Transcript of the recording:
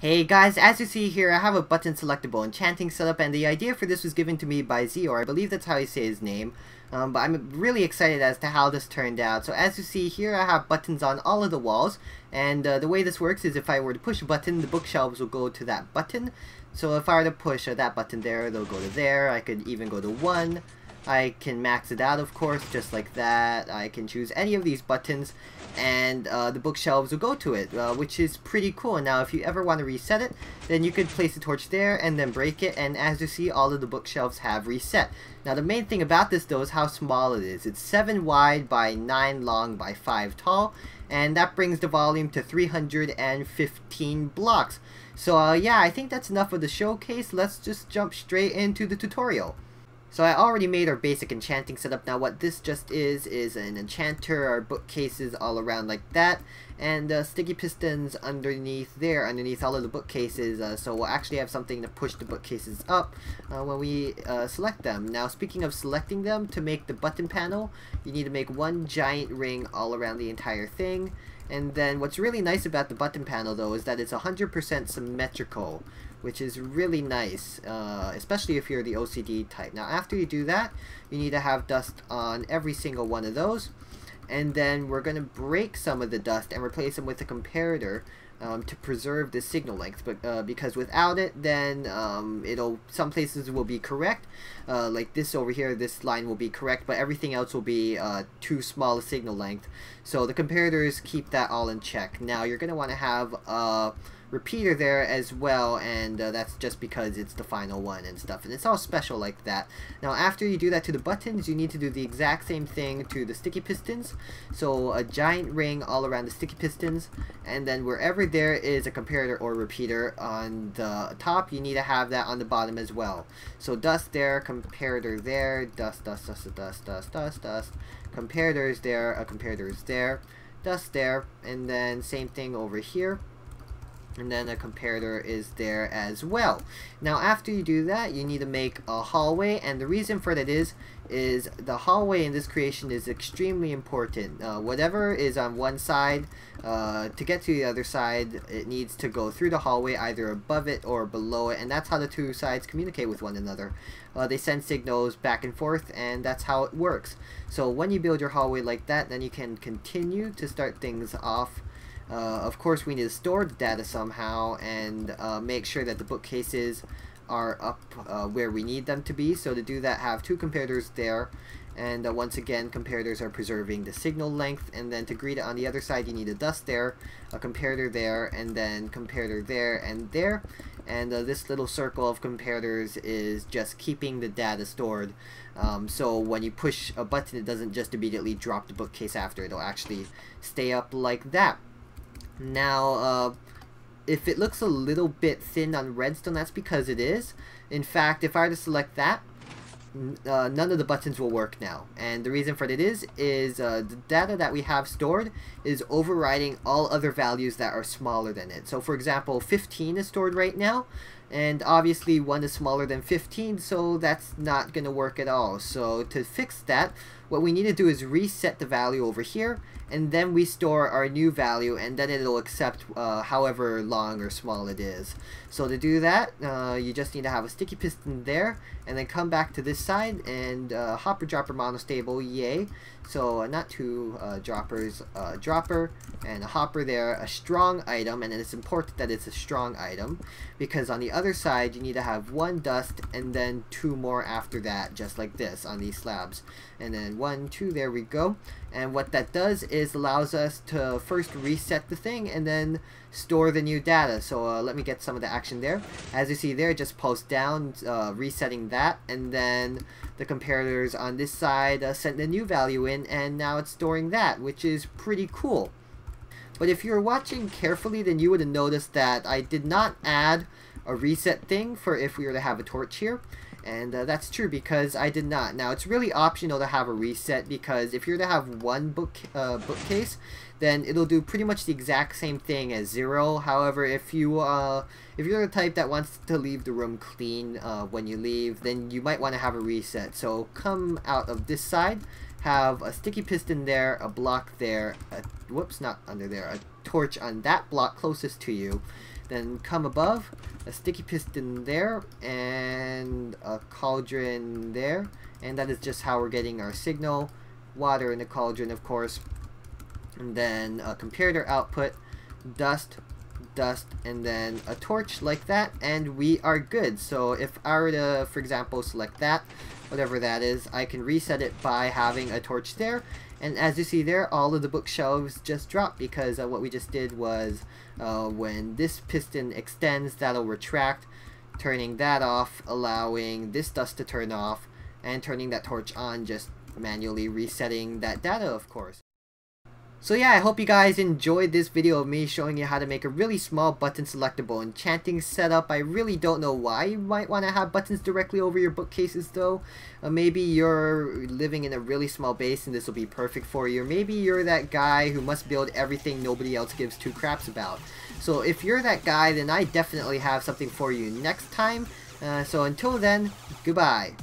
Hey guys, as you see here, I have a button selectable enchanting setup, and the idea for this was given to me by Z, or I believe that's how you say his name. But I'm really excited as to how this turned out. So as you see here, I have buttons on all of the walls, and the way this works is if I were to push a button, the bookshelves will go to that button. So if I were to push that button there, they'll go to there. I could even go to 1. I can max it out, of course, just like that. I can choose any of these buttons, and the bookshelves will go to it, which is pretty cool. Now, if you ever want to reset it, then you could place the torch there and then break it, and as you see, all of the bookshelves have reset. Now, the main thing about this, though, is how small it is. It's 7 wide by 9 long by 5 tall, and that brings the volume to 315 blocks. So, yeah, I think that's enough of the showcase. Let's just jump straight into the tutorial. So I already made our basic enchanting setup. Now what this just is an enchanter, our bookcases all around like that, and sticky pistons underneath there, underneath all of the bookcases, so we'll actually have something to push the bookcases up when we select them. Now speaking of selecting them, to make the button panel, you need to make one giant ring all around the entire thing. And then what's really nice about the button panel though is that it's 100% symmetrical, which is really nice, especially if you're the OCD type. Now after you do that, you need to have dust on every single one of those, and then we're going to break some of the dust and replace them with a comparator to preserve the signal length, but because without it, then some places will be correct, like this over here, this line will be correct, but everything else will be too small a signal length. So the comparators keep that all in check. Now you're going to want to have a repeater there as well, and that's just because it's the final one and stuff, and it's all special like that. Now after you do that to the buttons, you need to do the exact same thing to the sticky pistons. So a giant ring all around the sticky pistons, and then wherever there is a comparator or repeater on the top, you need to have that on the bottom as well. So dust there, comparator there, dust, dust, dust, dust, dust, dust, dust, comparators there, a comparator is there, dust there, and then same thing over here. And then a comparator is there as well. Now after you do that, you need to make a hallway, and the reason for that is the hallway in this creation is extremely important. Whatever is on one side, to get to the other side, it needs to go through the hallway, either above it or below it, and that's how the two sides communicate with one another. They send signals back and forth, and that's how it works. So when you build your hallway like that, then you can continue to start things off. Of course, we need to store the data somehow, and make sure that the bookcases are up where we need them to be. So to do that, have two comparators there, and once again, comparators are preserving the signal length. And then to greet it on the other side, you need a dust there, a comparator there, and then comparator there and there. And this little circle of comparators is just keeping the data stored. So when you push a button, it doesn't just immediately drop the bookcase after. It'll actually stay up like that. Now, if it looks a little bit thin on redstone, that's because it is. In fact, if I were to select that, none of the buttons will work now. And the reason for that is the data that we have stored is overriding all other values that are smaller than it. So for example, 15 is stored right now, and obviously 1 is smaller than 15, so that's not going to work at all. So to fix that, what we need to do is reset the value over here, and then we store our new value, and then it'll accept however long or small it is. So to do that, you just need to have a sticky piston there, and then come back to this side, and hopper dropper monostable, yay. So not two droppers, dropper and a hopper there, a strong item, and it's important that it's a strong item, because on the other side you need to have one dust and then 2 more after that, just like this on these slabs. And then 1, 2, there we go. And what that does is allows us to first reset the thing and then store the new data. So let me get some of the action there. As you see there, just pulse down, resetting that, and then the comparators on this side sent the new value in, and now it's storing that, which is pretty cool. But if you're watching carefully, then you would have noticed that I did not add a reset thing for if we were to have a torch here. And that's true because I did not. Now it's really optional to have a reset, because if you're to have one bookcase, then it'll do pretty much the exact same thing as 0. However, if you're the type that wants to leave the room clean when you leave, then you might want to have a reset. So come out of this side, have a sticky piston there, a block there, whoops, not under there, a torch on that block closest to you. Then come above, a sticky piston there, and a cauldron there. And that is just how we're getting our signal. Water in the cauldron, of course. And then a comparator output, dust, dust, and then a torch like that, and we are good. So if I were to, for example, select that, whatever that is, I can reset it by having a torch there. And as you see there, all of the bookshelves just drop because what we just did was when this piston extends, that'll retract, turning that off, allowing this dust to turn off, and turning that torch on, just manually resetting that data, of course. So yeah, I hope you guys enjoyed this video of me showing you how to make a really small button selectable enchanting setup. I really don't know why you might want to have buttons directly over your bookcases though. Maybe you're living in a really small base and this will be perfect for you. Or maybe you're that guy who must build everything nobody else gives two craps about. So if you're that guy, then I definitely have something for you next time. So until then, goodbye.